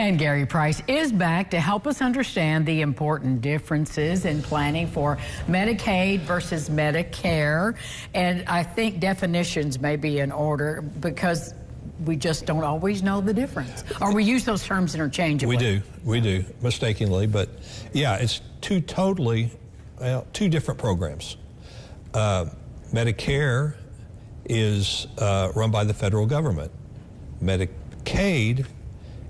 And Gary Price is back to help us understand the important differences in planning for Medicaid versus Medicare. And I think definitions may be in order because we just don't always know the difference. Or we use those terms interchangeably. We do, mistakenly. But yeah, it's two different programs. Medicare is run by the federal government. Medicaid,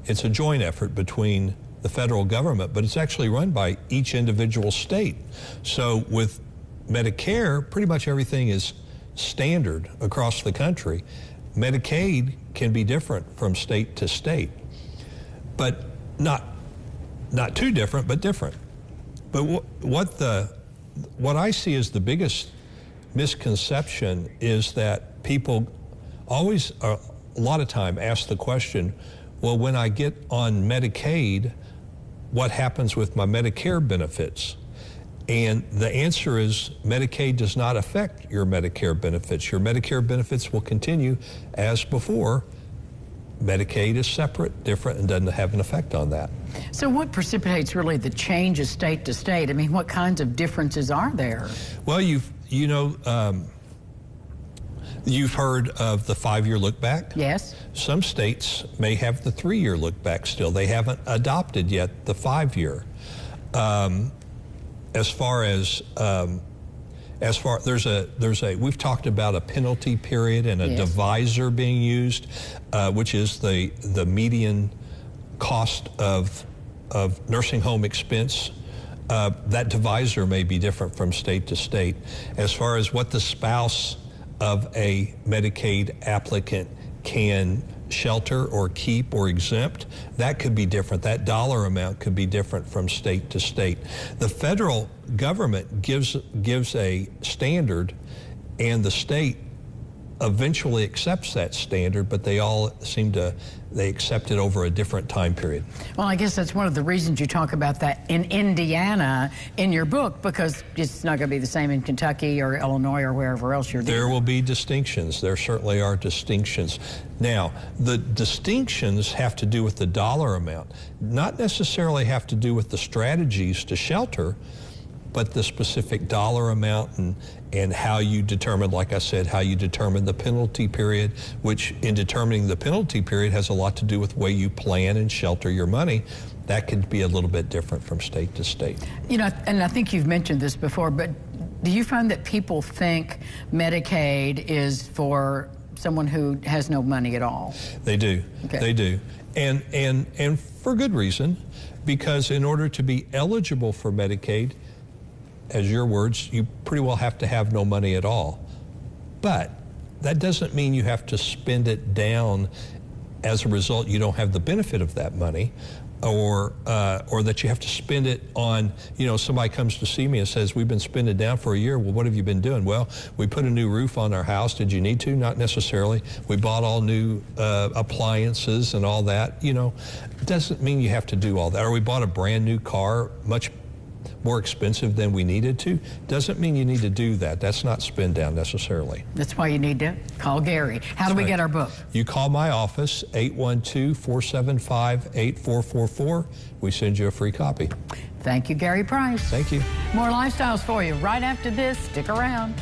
it's a joint effort between the federal government, but it's actually run by each individual state. So with Medicare, pretty much everything is standard across the country. Medicaid can be different from state to state, but not too different, but different. But what I see as the biggest misconception is that people always, a lot of time, ask the question, well, when I get on Medicaid, what happens with my Medicare benefits? And the answer is Medicaid does not affect your Medicare benefits. Your Medicare benefits will continue as before. Medicaid is separate, different, and doesn't have an effect on that. So what precipitates really the changes state to state? I mean, what kinds of differences are there? Well, you've heard of the 5-year look back? Yes. Some states may have the 3-year look back still. They haven't adopted yet the 5-year. We've talked about a penalty period and a divisor being used, which is the median cost of nursing home expense. That divisor may be different from state to state. As far as what the spouse of a Medicaid applicant can shelter or keep or exempt, that could be different. That dollar amount could be different from state to state. The federal government gives a standard, and the state eventually accepts that standard, but they accept it over a different time period. Well, I guess that's one of the reasons you talk about that in Indiana in your book, because it's not going to be the same in Kentucky or Illinois or wherever else you're doing. There will be distinctions. There certainly are distinctions. Now, the distinctions have to do with the dollar amount, not necessarily have to do with the strategies to shelter, but the specific dollar amount and how you determine, like I said, how you determine the penalty period, which in determining the penalty period has a lot to do with the way you plan and shelter your money. That could be a little bit different from state to state. You know, and I think you've mentioned this before, but do you find that people think Medicaid is for someone who has no money at all? They do. Okay. They do. And for good reason, because in order to be eligible for Medicaid, as your words, you pretty well have to have no money at all. But that doesn't mean you have to spend it down. As a result, you don't have the benefit of that money, or that you have to spend it on, somebody comes to see me and says, we've been spending down for a year. Well, what have you been doing? Well, we put a new roof on our house. Did you need to? Not necessarily. We bought all new appliances and all that. It doesn't mean you have to do all that. Or we bought a brand new car, much more expensive than we needed to. Doesn't mean you need to do that. That's not spend down necessarily. That's why you need to call Gary. How do we get our book? You call my office, 812-475-8444. We send you a free copy. Thank you, Gary Price. Thank you. More lifestyles for you right after this. Stick around.